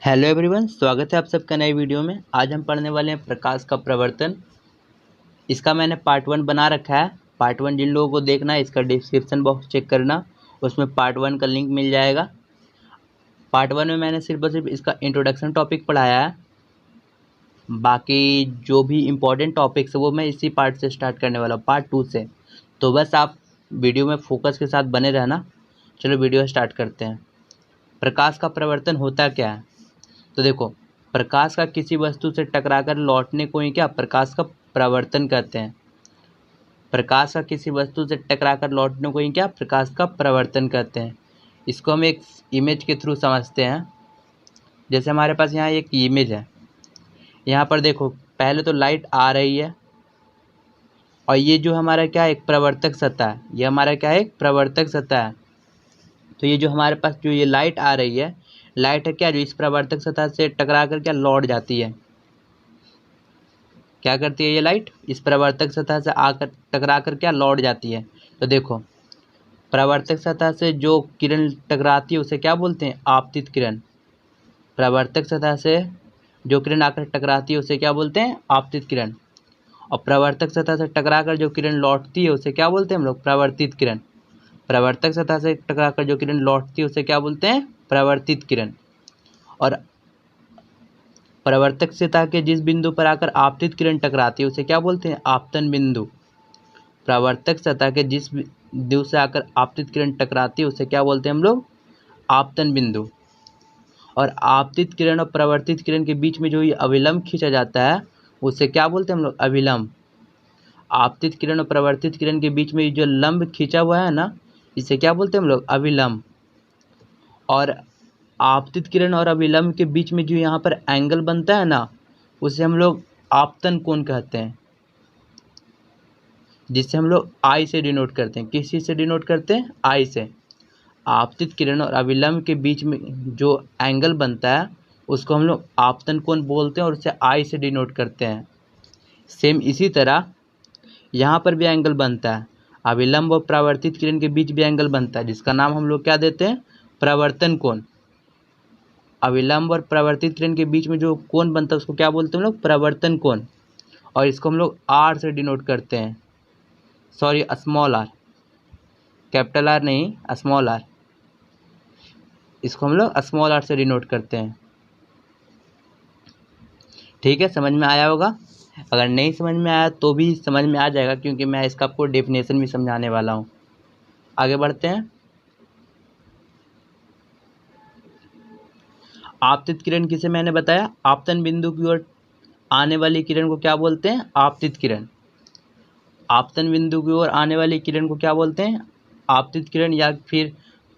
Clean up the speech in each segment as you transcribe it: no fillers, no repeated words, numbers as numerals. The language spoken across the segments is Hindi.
हेलो एवरीवन, स्वागत है आप सबका नए वीडियो में। आज हम पढ़ने वाले हैं प्रकाश का प्रवर्तन। इसका मैंने पार्ट 1 बना रखा है। पार्ट 1 जिन लोगों को देखना है इसका डिस्क्रिप्शन बॉक्स चेक करना, उसमें पार्ट 1 का लिंक मिल जाएगा। पार्ट 1 में मैंने सिर्फ और सिर्फ इसका इंट्रोडक्शन टॉपिक पढ़ाया है। बाकी जो भी इम्पोर्टेंट टॉपिक्स है वो मैं इसी पार्ट से स्टार्ट करने वाला हूँ, पार्ट 2 से। तो बस आप वीडियो में फोकस के साथ बने रहना। चलो वीडियो स्टार्ट करते हैं। प्रकाश का प्रवर्तन होता क्या है? तो देखो, प्रकाश का किसी वस्तु से टकराकर लौटने को ही क्या प्रकाश का प्रवर्तन कहते हैं। प्रकाश का किसी वस्तु से टकराकर लौटने को ही क्या प्रकाश का प्रवर्तन कहते हैं। इसको हम एक इमेज के थ्रू समझते हैं। जैसे हमारे पास यहाँ एक इमेज है। यहाँ पर देखो, पहले तो लाइट आ रही है और ये जो हमारा क्या है, एक प्रवर्तक सतह है। ये हमारा क्या है, एक प्रवर्तक सतह है। तो ये जो हमारे पास जो ये लाइट आ रही है, लाइट है क्या, जो इस प्रवर्तक सतह से टकरा कर क्या लौट जाती है। क्या करती है ये लाइट, इस प्रवर्तक सतह से आकर टकरा कर क्या लौट जाती है। तो देखो, प्रवर्तक सतह से जो किरण टकराती है उसे क्या बोलते हैं, आपतित किरण। प्रवर्तक सतह से जो किरण आकर टकराती है उसे क्या बोलते हैं, आपतित किरण। और प्रवर्तक सतह से टकराकर जो किरण लौटती है उसे क्या बोलते हैं हम लोग, प्रवर्तित किरण। प्रवर्तक सतह से टकराकर जो किरण लौटती है उसे क्या बोलते हैं, प्रवर्तित किरण। और प्रवर्तक सतह के जिस बिंदु पर आकर आपतित किरण टकराती है उसे क्या बोलते हैं, आपतन बिंदु। प्रवर्तक सतह के जिस बिंदु से आकर आपतित किरण टकराती है उसे क्या बोलते हैं हम लोग, आपतन बिंदु। और आपतित किरण और प्रवर्तित किरण के बीच में जो ये अभिलंब खींचा जाता है उसे क्या बोलते हैं हम लोग, अभिलंब। आपतित किरण और प्रवर्तित किरण के बीच में जो लंब खींचा हुआ है ना, इसे क्या बोलते हैं हम लोग, अभिलंब। और आपतित किरण और अभिलंब के बीच में जो यहाँ पर एंगल बनता है ना, उसे हम लोग आपतन कोण कहते हैं, जिससे हम लोग आई से डिनोट करते हैं। किस चीज़ से डिनोट करते हैं, आई से। आपतित किरण और अभिलंब के बीच में जो एंगल बनता है उसको हम लोग आपतन कोण बोलते हैं और उसे आई से डिनोट करते हैं। सेम इसी तरह यहाँ पर भी एंगल बनता है। अभिलंब और परावर्तित किरण के बीच भी एंगल बनता है, जिसका नाम हम लोग क्या देते हैं, प्रवर्तन कोण। अभिलंब और परावर्तित किरण के बीच में जो कोण बनता है उसको क्या बोलते हैं हम लोग, प्रवर्तन कोण। और इसको हम लोग आर से डिनोट करते हैं, sorry small r, capital r नहीं, स्मॉल आर। इसको हम लोग स्मॉल आर से डिनोट करते हैं। ठीक है, समझ में आया होगा। अगर नहीं समझ में आया तो भी समझ में आ जाएगा, क्योंकि मैं इसका आपको डेफिनेशन भी समझाने वाला हूँ। आगे बढ़ते हैं। आपतित किरण किसे मैंने बताया, आपतन बिंदु की ओर आने वाली किरण को क्या बोलते हैं, आपतित किरण। आपतन बिंदु की ओर आने वाली किरण को क्या बोलते हैं, आपतित किरण। या फिर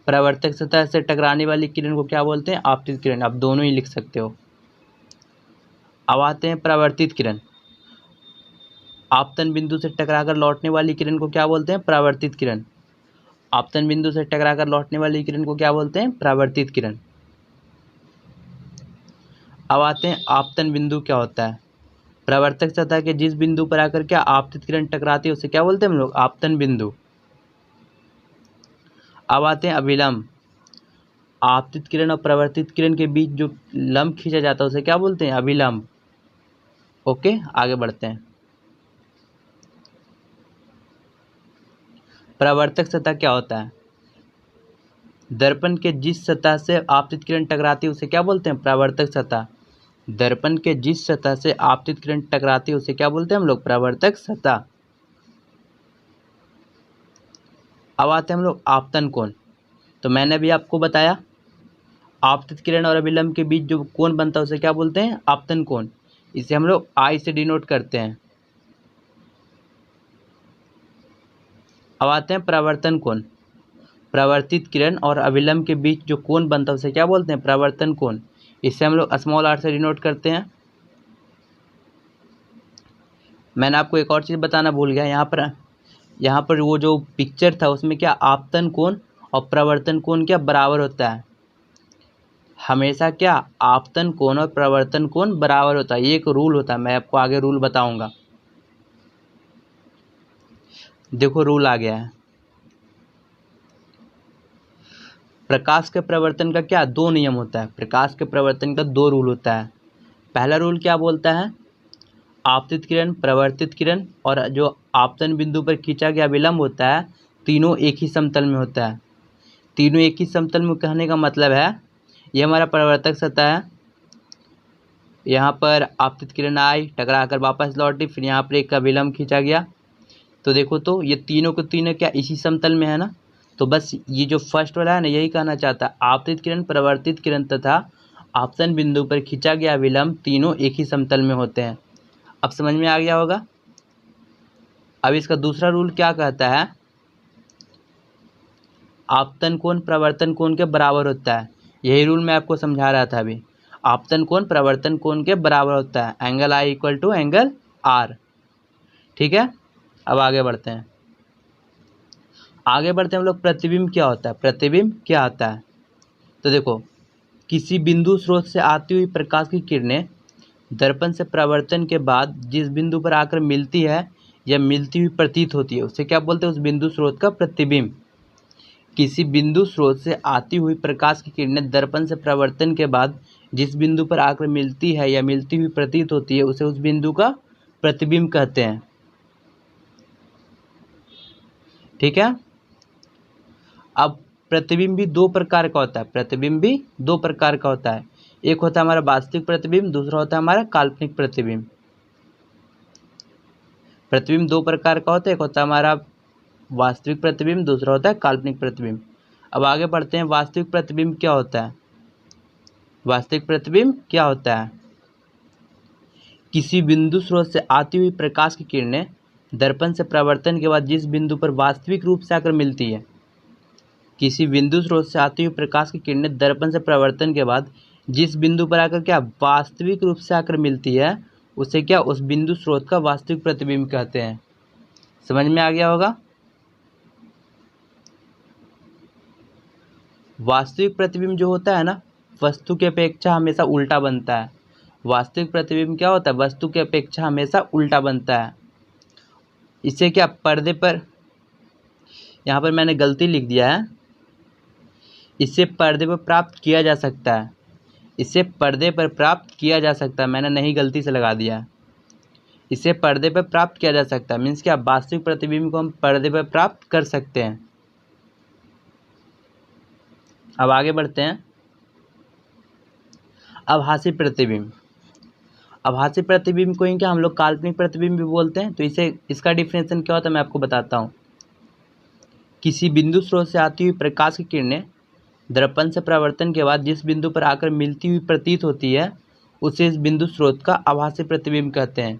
परावर्तक सतह से टकराने वाली किरण को क्या बोलते हैं, आपतित किरण। आप दोनों ही लिख सकते हो। अब आते हैं परावर्तित किरण। आपतन बिंदु से टकराकर लौटने वाली किरण को क्या बोलते हैं, परावर्तित किरण। आपतन बिंदु से टकराकर लौटने वाली किरण को क्या बोलते हैं, परावर्तित किरण। अब आते हैं आपतन बिंदु क्या होता है। प्रवर्तक सतह के जिस बिंदु पर आकर क्या आपतित किरण टकराती है उसे क्या बोलते हैं हम लोग, आपतन बिंदु। अब आते हैं अभिलंब। आपतित किरण और प्रवर्तित किरण के बीच जो लंब खींचा जाता है उसे क्या बोलते हैं, अभिलंब। ओके, आगे बढ़ते हैं। प्रवर्तक सतह क्या होता है, दर्पण के जिस सतह से आपतित किरण टकराती है उसे क्या बोलते हैं, प्रवर्तक सतह। दर्पण के जिस सतह से आपतित किरण टकराती है उसे क्या बोलते हैं हम लोग, प्रवर्तक सतह। अब आते हैं हम लोग आपतन कोण। तो मैंने अभी आपको बताया, आपतित किरण और अभिलंब के बीच जो कोण बनता है उसे क्या बोलते हैं, आपतन कोण। इसे हम लोग आई से डिनोट करते हैं। अब आते हैं परावर्तन कोण। परावर्तित किरण और अभिलंब के बीच जो कोण बनता है उसे क्या बोलते हैं, परावर्तन कोण। इसे हम लोग स्मॉल आर से डिनोट करते हैं। मैंने आपको एक और चीज़ बताना भूल गया, यहाँ पर वो जो पिक्चर था उसमें क्या आपतन कोण और प्रवर्तन कोण क्या बराबर होता है। हमेशा क्या आपतन कोण और प्रवर्तन कोण बराबर होता है, ये एक रूल होता है। मैं आपको आगे रूल बताऊंगा। देखो रूल आ गया है। प्रकाश के प्रवर्तन का क्या दो नियम होता है, प्रकाश के प्रवर्तन का दो रूल होता है। पहला रूल क्या बोलता है, आपतित किरण, प्रवर्तित किरण और जो आपतन बिंदु पर खींचा गया विलंब होता है, तीनों एक ही समतल में होता है। तीनों एक ही समतल में कहने का मतलब है, ये हमारा प्रवर्तक सतह है, यहाँ पर आपतित किरण आई, टकरा कर वापस लौटी, फिर यहाँ पर एक का विलंब खींचा गया। तो देखो तो ये तीनों को तीनों क्या इसी समतल में है ना। तो बस ये जो फर्स्ट वाला है ना, यही कहना चाहता है, आपतित किरण, प्रवर्तित किरण तथा आपतन बिंदु पर खींचा गया विलंब तीनों एक ही समतल में होते हैं। अब समझ में आ गया होगा। अब इसका दूसरा रूल क्या कहता है, आपतन कोण प्रवर्तन कोण के बराबर होता है। यही रूल मैं आपको समझा रहा था अभी। आपतन कोण प्रवर्तन कोण के बराबर होता है, angle i equal to angle r. ठीक है, अब आगे बढ़ते हैं। हम लोग प्रतिबिंब क्या होता है, प्रतिबिंब क्या होता है। तो देखो, किसी बिंदु स्रोत से आती हुई प्रकाश की किरणें दर्पण से प्रवर्तन के बाद जिस बिंदु पर आकर मिलती है या मिलती हुई प्रतीत होती है, उसे क्या बोलते हैं, उस बिंदु स्रोत का प्रतिबिंब। किसी बिंदु स्रोत से आती हुई प्रकाश की किरणें दर्पण से प्रवर्तन के बाद जिस बिंदु पर आकर मिलती है या मिलती हुई प्रतीत होती है, उसे उस बिंदु का प्रतिबिंब कहते हैं। ठीक है। अब प्रतिबिंब भी दो प्रकार का होता है, प्रतिबिंब भी दो प्रकार का होता है। एक होता है हमारा वास्तविक प्रतिबिंब, दूसरा होता है हमारा काल्पनिक प्रतिबिंब। प्रतिबिंब दो प्रकार का होता है, एक होता है हमारा वास्तविक प्रतिबिंब, दूसरा होता है काल्पनिक प्रतिबिंब। अब आगे बढ़ते हैं, वास्तविक प्रतिबिंब क्या होता है। वास्तविक प्रतिबिंब क्या होता है, किसी बिंदु स्रोत से आती हुई प्रकाश की किरणें दर्पण से प्रवर्तन के बाद जिस बिंदु पर वास्तविक रूप से आकर मिलती है, किसी बिंदु स्रोत से आती हुई प्रकाश की किरणें दर्पण से प्रवर्तन के बाद जिस बिंदु पर आकर क्या वास्तविक रूप से आकर मिलती है, उसे क्या उस बिंदु स्रोत का वास्तविक प्रतिबिंब कहते हैं। समझ में आ गया होगा। वास्तविक प्रतिबिंब जो होता है ना, वस्तु की अपेक्षा हमेशा उल्टा बनता है। वास्तविक प्रतिबिंब क्या होता है, वस्तु की अपेक्षा हमेशा उल्टा बनता है। इसे क्या पर्दे पर, यहाँ पर मैंने गलती लिख दिया है, इसे पर्दे पर प्राप्त किया जा सकता है। इसे पर्दे पर प्राप्त किया जा सकता है, मैंने नहीं गलती से लगा दिया। इसे पर्दे पर प्राप्त किया जा सकता है मीन्स क्या, वास्तविक प्रतिबिंब को हम पर्दे पर प्राप्त कर सकते हैं। अब आगे बढ़ते हैं, आभासी प्रतिबिंब। आभासी प्रतिबिंब को ही क्या हम लोग काल्पनिक प्रतिबिंब भी बोलते हैं। तो इसका डिफिनेशन क्या होता है मैं आपको बताता हूँ। किसी बिंदु स्रोत से आती हुई प्रकाश की किरणें दर्पण से प्रवर्तन के बाद जिस बिंदु पर आकर मिलती हुई प्रतीत होती है, उसे इस बिंदु स्रोत का आभासी प्रतिबिंब कहते हैं।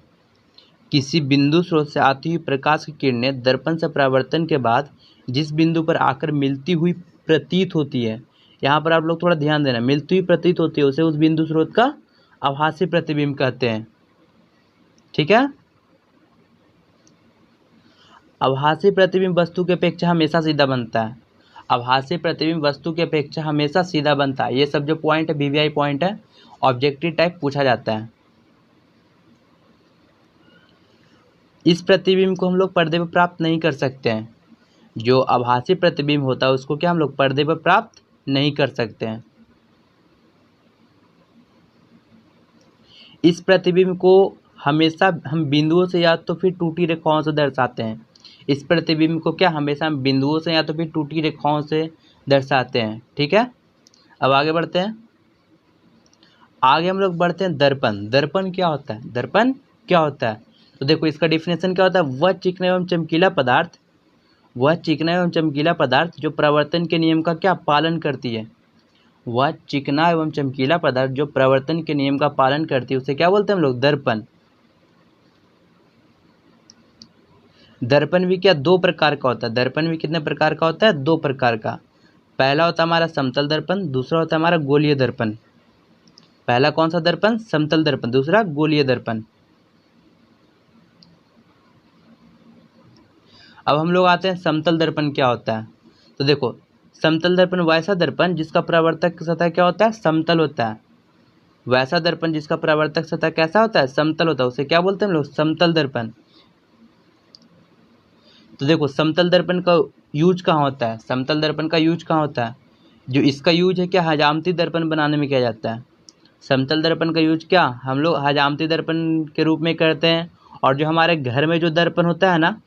किसी बिंदु स्रोत से आती हुई प्रकाश की किरणें दर्पण से परावर्तन के बाद जिस बिंदु पर आकर मिलती हुई प्रतीत होती है, यहाँ पर आप लोग थोड़ा ध्यान देना, मिलती हुई प्रतीत होती है, उसे उस बिंदु स्रोत का आभासी प्रतिबिंब कहते हैं। ठीक है। आभासी प्रतिबिंब वस्तु की अपेक्षा हमेशा सीधा बनता है। आभासी प्रतिबिंब वस्तु की अपेक्षा हमेशा सीधा बनता है। ये सब जो पॉइंट है वीवीआई पॉइंट है, ऑब्जेक्टिव टाइप पूछा जाता है। इस प्रतिबिंब को हम लोग पर्दे पर प्राप्त नहीं कर सकते हैं। जो आभासी प्रतिबिंब होता है उसको क्या हम लोग पर्दे पर प्राप्त नहीं कर सकते हैं। इस प्रतिबिंब को हमेशा हम बिंदुओं से या तो फिर टूटी रेखाओं से दर्शाते हैं। इस प्रतिबिंब को क्या हमेशा हम बिंदुओं से या तो फिर टूटी रेखाओं से दर्शाते हैं। ठीक है। अब आगे बढ़ते हैं। आगे हम लोग बढ़ते हैं दर्पण। दर्पण क्या होता है? दर्पण क्या होता है? तो देखो इसका डिफिनेशन क्या होता है। वह चिकना एवं चमकीला पदार्थ, वह चिकना एवं चमकीला पदार्थ जो प्रवर्तन के नियम का क्या पालन करती है। वह चिकना एवं चमकीला पदार्थ जो प्रवर्तन के नियम का पालन करती है, उसे क्या बोलते हैं हम लोग? दर्पण। दर्पण भी क्या दो प्रकार का होता है। दर्पण भी कितने प्रकार का होता है? दो प्रकार का। पहला होता है हमारा समतल दर्पण, दूसरा होता है हमारा गोलीय दर्पण। पहला कौन सा दर्पण? समतल दर्पण। दूसरा गोलीय दर्पण। अब हम लोग आते हैं समतल दर्पण क्या होता है। तो देखो समतल दर्पण वैसा दर्पण जिसका परावर्तक सतह क्या होता है? समतल होता है। वैसा दर्पण जिसका परावर्तक सतह कैसा होता है? समतल होता है, उसे क्या बोलते हैं हम लोग? समतल दर्पण। तो देखो समतल दर्पण का यूज कहाँ होता है? समतल दर्पण का यूज कहाँ होता है? जो इसका यूज है क्या, हजामती दर्पण बनाने में किया जाता है। समतल दर्पण का यूज क्या हम लोग हजामती दर्पण के रूप में करते हैं। और जो हमारे घर में जो दर्पण होता है ना,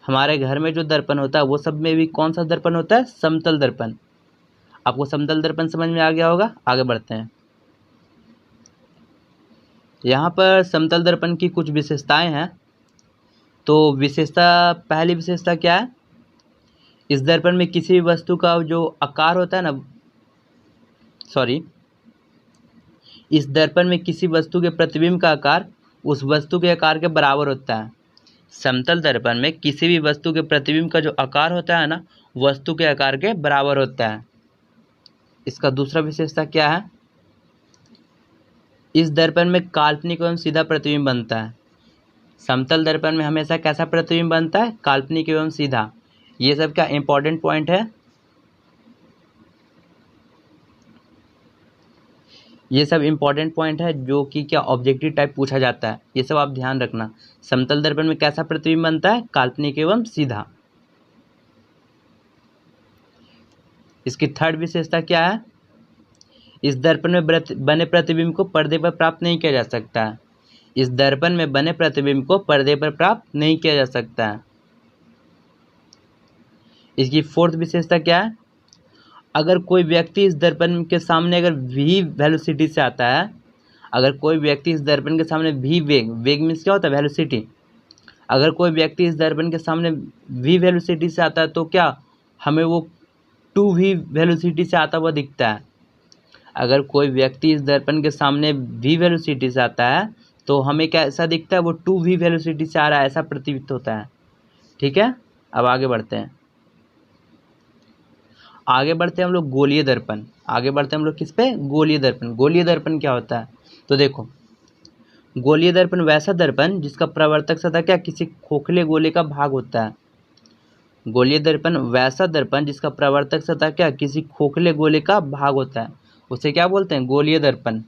हमारे घर में जो दर्पण होता है वो सब में भी कौन सा दर्पण होता है, समतल दर्पण। आपको समतल दर्पण समझ में आ गया होगा। आगे बढ़ते हैं। यहाँ पर समतल दर्पण की कुछ विशेषताएं हैं। तो विशेषता, पहली विशेषता क्या है, इस दर्पण में किसी भी वस्तु का जो आकार होता है ना, इस दर्पण में किसी वस्तु के प्रतिबिंब का आकार उस वस्तु के आकार के बराबर होता है। समतल दर्पण में किसी भी वस्तु के प्रतिबिंब का जो आकार होता है ना, वस्तु के आकार के बराबर होता है। इसका दूसरा विशेषता क्या है, इस दर्पण में काल्पनिक एवं सीधा प्रतिबिंब बनता है। समतल दर्पण में हमेशा कैसा प्रतिबिंब बनता है, काल्पनिक एवं सीधा। ये सब क्या इंपॉर्टेंट पॉइंट है, ये सब इंपॉर्टेंट पॉइंट है जो कि क्या ऑब्जेक्टिव टाइप पूछा जाता है। ये सब आप ध्यान रखना। समतल दर्पण में कैसा प्रतिबिंब बनता है, काल्पनिक एवं सीधा। इसकी थर्ड विशेषता क्या है, इस दर्पण में बने प्रतिबिंब को पर्दे पर प्राप्त नहीं किया जा सकता है। इस दर्पण में बने प्रतिबिंब को पर्दे पर प्राप्त नहीं किया जा सकता है। इसकी फोर्थ विशेषता क्या है, अगर कोई व्यक्ति इस दर्पण के सामने अगर v वेलोसिटी से आता है, अगर कोई व्यक्ति इस दर्पण के सामने v वेग मीन्स क्या होता है, वेलोसिटी। अगर कोई व्यक्ति इस दर्पण के सामने v वेलोसिटी से आता है तो क्या हमें वो 2v वेलोसिटी से आता हुआ दिखता है। अगर कोई व्यक्ति इस दर्पण के सामने v वेलोसिटी से आता है तो हमें कैसा दिखता है, वो 2v वेलोसिटी से आ रहा है, ऐसा प्रतीत होता है। ठीक है, अब आगे बढ़ते हैं। आगे बढ़ते हैं हम लोग गोलीय दर्पण। आगे बढ़ते हैं हम लोग किस पे, गोलीय दर्पण। गोलीय दर्पण क्या होता है, तो देखो, गोलीय दर्पण वैसा दर्पण जिसका प्रवर्तक सतह क्या किसी खोखले गोले का भाग होता है। गोलीय दर्पण वैसा दर्पण जिसका प्रवर्तक सतह क्या किसी खोखले गोले का भाग होता है, उसे क्या बोलते हैं, गोलीय दर्पण।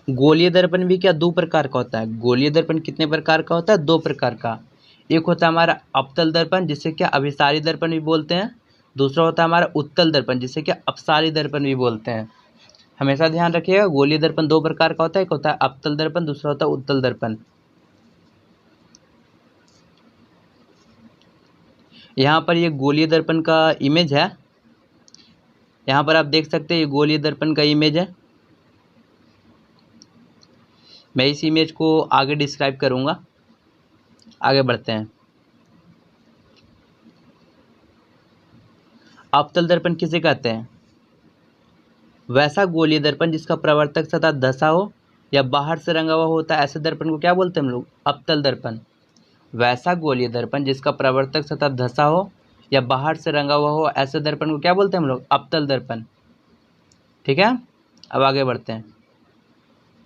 गोलीय दर्पण भी क्या दो प्रकार का होता है। गोलीय दर्पण कितने प्रकार का होता है, दो प्रकार का। एक होता है हमारा अवतल दर्पण जिसे क्या अभिसारी दर्पण भी बोलते हैं। दूसरा होता है हमारा उत्तल दर्पण जिसे क्या अपसारी दर्पण भी बोलते हैं। हमेशा ध्यान रखिएगा, गोलीय दर्पण दो प्रकार का होता है, एक होता है अवतल दर्पण, दूसरा होता है उत्तल दर्पण। यहाँ पर ये गोलीय दर्पण का इमेज है, यहाँ पर आप देख सकते हैं ये गोलीय दर्पण का इमेज है। मैं इस इमेज को आगे डिस्क्राइब करूँगा। आगे बढ़ते हैं। अवतल दर्पण किसे कहते हैं, वैसा गोलीय दर्पण जिसका प्रवर्तक सतह धंसा हो या बाहर से रंगा हुआ होता है, ऐसे दर्पण को क्या बोलते हैं हम लोग, अवतल दर्पण। वैसा गोलीय दर्पण जिसका प्रवर्तक सतह धंसा हो या बाहर से रंगा हुआ हो, ऐसे दर्पण को क्या बोलते हैं हम लोग, अवतल दर्पण। ठीक है, अब आगे बढ़ते हैं।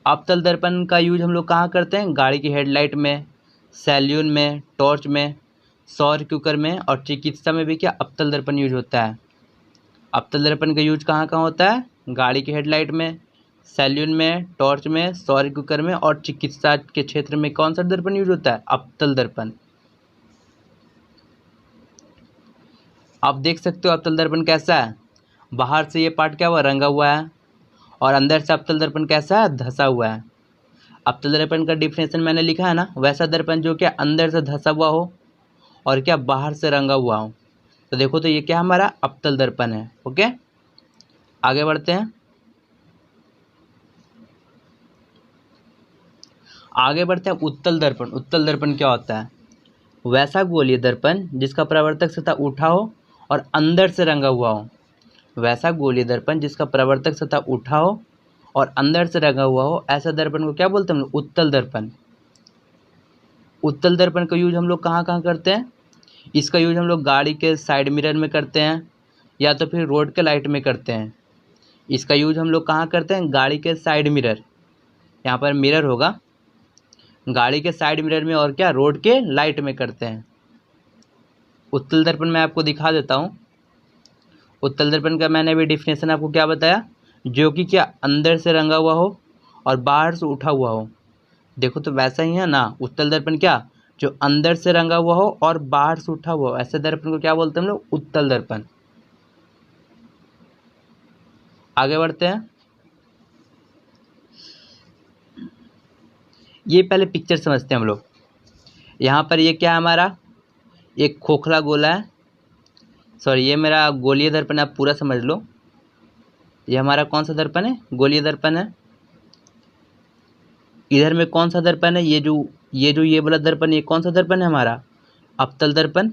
अवतल दर्पण का यूज हम लोग कहाँ करते हैं, गाड़ी की हेडलाइट में, सैल्यून में, टॉर्च में, सौर कुकर में और चिकित्सा में भी क्या अवतल दर्पण यूज होता है। अवतल दर्पण का यूज कहाँ कहाँ होता है, गाड़ी की हेडलाइट में, सैल्यून में, टॉर्च में, सौर कुकर में और चिकित्सा के क्षेत्र में कौन सा दर्पण यूज होता है, अवतल दर्पण। आप देख सकते हो अवतल दर्पण कैसा है, बाहर से ये पार्ट क्या हुआ, रंगा हुआ है, और अंदर से अवतल दर्पण कैसा है, धंसा हुआ है। अवतल दर्पण का डिफिनेशन मैंने लिखा है ना, वैसा दर्पण जो क्या अंदर से धंसा हुआ हो और क्या बाहर से रंगा हुआ हो। तो देखो, तो ये क्या हमारा अवतल दर्पण है। ओके, आगे बढ़ते हैं। आगे बढ़ते हैं उत्तल दर्पण। उत्तल दर्पण क्या होता है, वैसा गोलीय दर्पण जिसका प्रवर्तक सतह उठा हो और अंदर से रंगा हुआ हो। वैसा गोलीय दर्पण जिसका प्रवर्तक सतह उठा हो और अंदर से रंगा हुआ हो, ऐसा दर्पण को क्या बोलते हैं हम लोग, उत्तल दर्पण। उत्तल दर्पण का यूज हम लोग कहाँ कहाँ करते हैं, इसका यूज हम लोग गाड़ी के साइड मिरर में करते हैं या तो फिर रोड के लाइट में करते हैं। इसका यूज हम लोग कहाँ करते हैं, गाड़ी के साइड मिरर, यहाँ पर मिरर होगा, गाड़ी के साइड मिरर में और क्या रोड के लाइट में करते हैं। उत्तल दर्पण मैं आपको दिखा देता हूँ। उत्तल दर्पण का मैंने अभी डिफिनेशन आपको क्या बताया, जो कि क्या अंदर से रंगा हुआ हो और बाहर से उठा हुआ हो। देखो तो वैसा ही है ना, उत्तल दर्पण क्या जो अंदर से रंगा हुआ हो और बाहर से उठा हुआ हो, ऐसे दर्पण को क्या बोलते हैं हम लोग? उत्तल दर्पण। आगे बढ़ते हैं। ये पहले पिक्चर समझते हैं हम लोग। यहाँ पर ये क्या है हमारा? एक खोखला गोला है, सॉरी ये मेरा गोलीय दर्पण है, आप पूरा समझ लो। ये हमारा कौन सा दर्पण है? गोलीय दर्पण है। इधर में कौन सा दर्पण है? ये वाला दर्पण, ये कौन सा दर्पण है हमारा? अवतल दर्पण।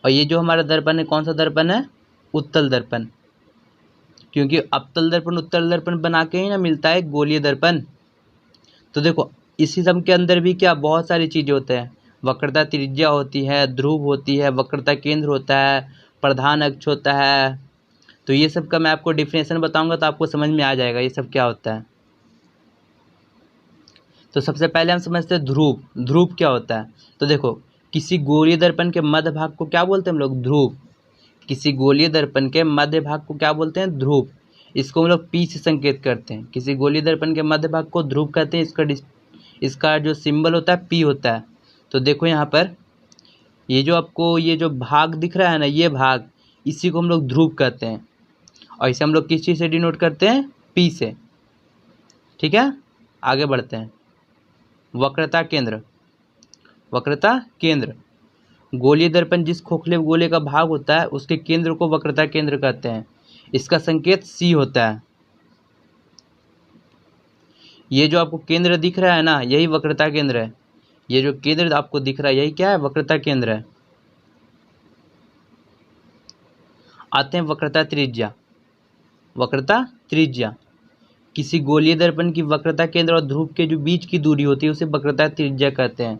और ये जो हमारा दर्पण है कौन सा दर्पण है? उत्तल दर्पण। क्योंकि अवतल दर्पण उत्तल दर्पण बना के ही ना मिलता है गोलीय दर्पण। तो देखो इस सिस्टम के अंदर भी क्या बहुत सारी चीज़ें होते हैं। वक्रता त्रिज्या होती है, ध्रुव होती है, वक्रता केंद्र होता है, प्रधान अक्ष होता है। तो ये सब का मैं आपको डिफिनेशन बताऊंगा तो आपको समझ में आ जाएगा ये सब क्या होता है। तो सबसे पहले हम समझते हैं ध्रुव। ध्रुव क्या होता है? तो देखो किसी गोलीय दर्पण के मध्य भाग को क्या बोलते हैं हम लोग? ध्रुव। किसी गोलीय दर्पण के मध्य भाग को क्या बोलते हैं? ध्रुव। इसको हम लोग पी से संकेत करते हैं। किसी गोलीय दर्पण के मध्य भाग को ध्रुव कहते हैं। इसका जो सिंबल होता है पी होता है। तो देखो यहाँ पर ये जो आपको ये जो भाग दिख रहा है ना, ये भाग, इसी को हम लोग ध्रुव कहते हैं। और इसे हम लोग किस चीज़ से डिनोट करते हैं? पी से। ठीक है, आगे बढ़ते हैं। वक्रता केंद्र। वक्रता केंद्र, गोलीय दर्पण जिस खोखले गोले का भाग होता है उसके केंद्र को वक्रता केंद्र कहते हैं। इसका संकेत सी होता है। ये जो आपको केंद्र दिख रहा है ना, यही वक्रता केंद्र है। ये जो केंद्र आपको दिख रहा है यही क्या है? वक्रता केंद्र है। आते हैं वक्रता त्रिज्या। वक्रता त्रिज्या, किसी गोलीय दर्पण की वक्रता केंद्र और ध्रुव के जो बीच की दूरी होती है उसे वक्रता त्रिज्या कहते हैं।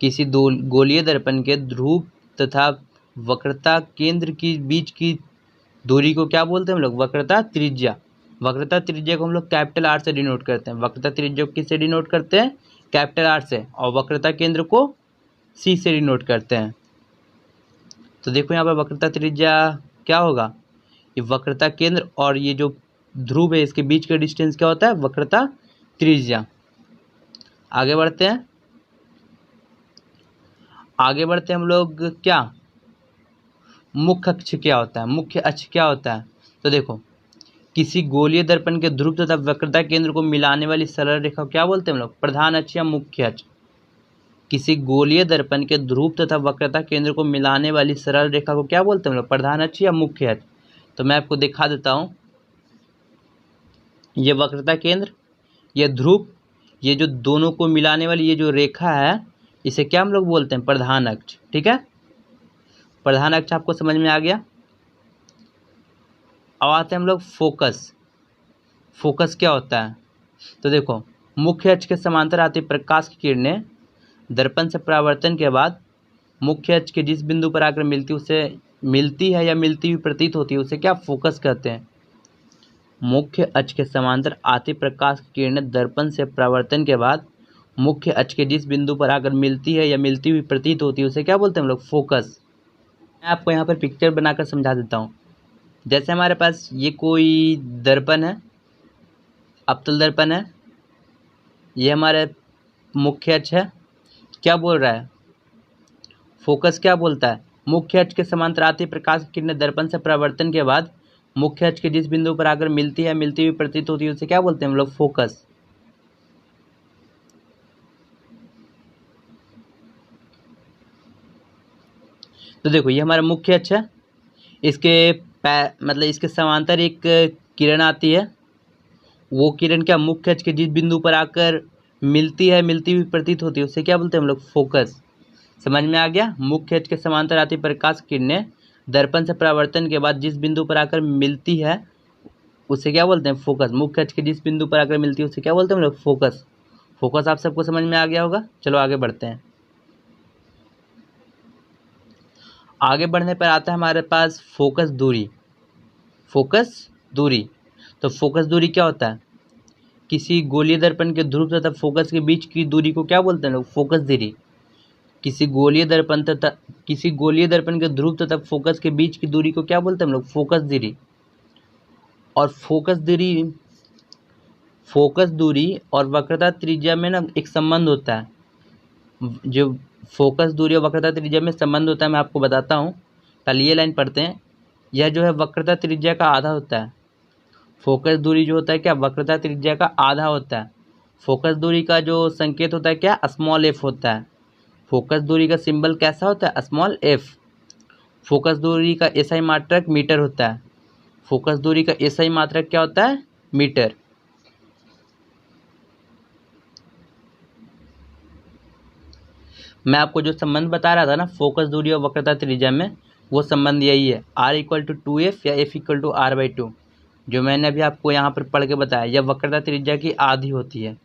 किसी गोलीय दर्पण के ध्रुव तथा वक्रता केंद्र के बीच की दूरी को क्या बोलते हैं हम लोग? वक्रता त्रिज्या। वक्रता त्रिज्या को हम लोग कैपिटल आर से डिनोट करते हैं। वक्रता त्रिज्या को किससे डिनोट करते हैं? कैपिटल आर से। और वक्रता केंद्र को सी से डिनोट करते हैं। तो देखो यहाँ पर वक्रता त्रिज्या क्या होगा? ये वक्रता केंद्र और ये जो ध्रुव है इसके बीच का डिस्टेंस क्या होता है? वक्रता त्रिज्या। आगे बढ़ते हैं। आगे बढ़ते हैं हम लोग। क्या मुख्य अक्ष क्या होता है? मुख्य अक्ष क्या होता है? तो देखो किसी गोलीय दर्पण के ध्रुव तथा वक्रता केंद्र को मिलाने वाली सरल रेखा को क्या बोलते हैं हम लोग? प्रधान अक्ष या मुख्य अक्ष। किसी गोलीय दर्पण के ध्रुव तथा वक्रता केंद्र को मिलाने वाली सरल रेखा को क्या बोलते हैं हम लोग? प्रधान अक्ष या मुख्य अक्ष। तो मैं आपको दिखा देता हूँ। ये वक्रता केंद्र, ये ध्रुव, ये जो दोनों को मिलाने वाली ये जो रेखा है इसे क्या हम लोग बोलते हैं? प्रधान अक्ष। ठीक है, प्रधान अक्ष आपको समझ में आ गया। अब आते हैं हम लोग फोकस। फोकस क्या होता है? तो देखो मुख्य अक्ष के समांतर आती प्रकाश की किरणें दर्पण से परावर्तन के बाद मुख्य अक्ष के जिस बिंदु पर आकर मिलती है या मिलती हुई प्रतीत होती है उसे क्या फोकस कहते हैं। मुख्य अक्ष के समांतर आती प्रकाश की किरणें दर्पण से परावर्तन के बाद मुख्य अक्ष के जिस बिंदु पर आकर मिलती है या मिलती हुई प्रतीत होती है उसे क्या बोलते हैं हम लोग? फोकस। मैं आपको यहाँ पर पिक्चर बनाकर समझा देता हूँ। जैसे हमारे पास ये कोई दर्पण है, अवतल दर्पण है, ये हमारे मुख्य अक्ष है। क्या बोल रहा है? फोकस क्या बोलता है? मुख्य अक्ष के समांतर आती प्रकाश की किरणें दर्पण से परावर्तन के बाद मुख्य अक्ष के जिस बिंदु पर आकर मिलती है मिलती हुई प्रतीत होती है उसे क्या बोलते हैं हम लोग? फोकस। तो देखो ये हमारा मुख्य अक्ष है, इसके मतलब इसके समांतर एक किरण आती है। वो किरण क्या मुख्य अक्ष के जिस बिंदु पर आकर मिलती है मिलती हुई प्रतीत होती है उसे क्या बोलते हैं हम लोग? फोकस। समझ में आ गया? मुख्य अक्ष के समांतर आती प्रकाश किरणें दर्पण से परावर्तन के बाद जिस बिंदु पर आकर मिलती है उसे क्या बोलते हैं? फोकस। मुख्य अक्ष के जिस बिंदु पर आकर मिलती है उसे क्या बोलते हैं हम लोग? फोकस। फोकस आप सबको समझ में आ गया होगा। चलो आगे बढ़ते हैं। आगे बढ़ने पर आता है हमारे पास फोकस दूरी। फोकस दूरी, तो फोकस दूरी क्या होता है? किसी गोलीय दर्पण के ध्रुव तथा फोकस के बीच की दूरी को क्या बोलते हैं लोग? फोकस दूरी। किसी गोलीय दर्पण के ध्रुव तथा फोकस के बीच की दूरी को क्या बोलते हैं हम लोग? फोकस दूरी। और फोकस दूरी और वक्रता त्रिज्या में ना एक संबंध होता है। जो फोकस दूरी और वक्रता त्रिज्या में संबंध होता है मैं आपको बताता हूँ। पहले ये लाइन पढ़ते हैं। यह जो है वक्रता त्रिज्या का आधा होता है। फोकस दूरी जो होता है क्या, वक्रता त्रिज्या का आधा होता है। फोकस दूरी का जो संकेत होता है क्या, स्मॉल एफ होता है। फोकस दूरी का सिंबल कैसा होता है, स्मॉल एफ। फोकस दूरी का एसआई मात्रक मीटर होता है। फोकस दूरी का एसआई मात्रक क्या होता है, मीटर। मैं आपको जो संबंध बता रहा था ना फोकस दूरी और वक्रता त्रिज्या में, वो संबंध यही है, R=2F या F=R/2। जो मैंने अभी आपको यहाँ पर पढ़ के बताया, यह वक्रता त्रिज्या की आधी होती है।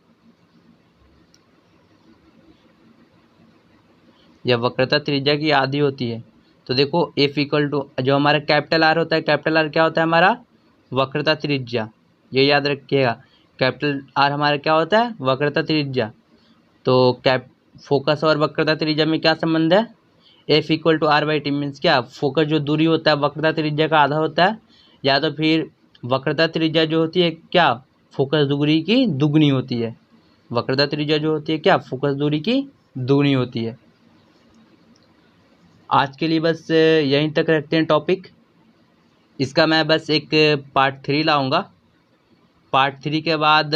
यह वक्रता त्रिज्या की आधी होती है। तो देखो F= जो हमारा कैपिटल R होता है, कैपिटल R क्या होता है हमारा, वक्रता त्रिज्या। ये याद रखिएगा, कैपिटल R हमारा क्या होता है, वक्रता त्रिज्या। तो फोकस और वक्रता त्रिज्या में क्या संबंध है, F=R/T मीन्स क्या, फोकस जो दूरी होता है वक्रता त्रिज्या का आधा होता है, या तो फिर वक्रता त्रिज्या जो होती है क्या, फोकस दूरी की दुगनी होती है। वक्रता त्रिज्या जो होती है क्या, फोकस दूरी की दुगनी होती है। आज के लिए बस यहीं तक रखते हैं टॉपिक। इसका मैं बस एक पार्ट 3 लाऊंगा। पार्ट 3 के बाद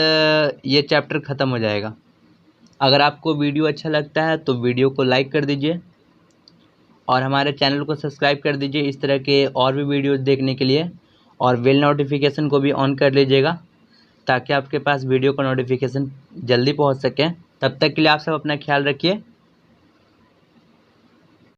ये चैप्टर ख़त्म हो जाएगा। अगर आपको वीडियो अच्छा लगता है तो वीडियो को लाइक कर दीजिए और हमारे चैनल को सब्सक्राइब कर दीजिए इस तरह के और भी वीडियोस देखने के लिए, और बेल नोटिफिकेशन को भी ऑन कर लीजिएगा ताकि आपके पास वीडियो का नोटिफिकेशन जल्दी पहुंच सके। तब तक के लिए आप सब अपना ख्याल रखिए।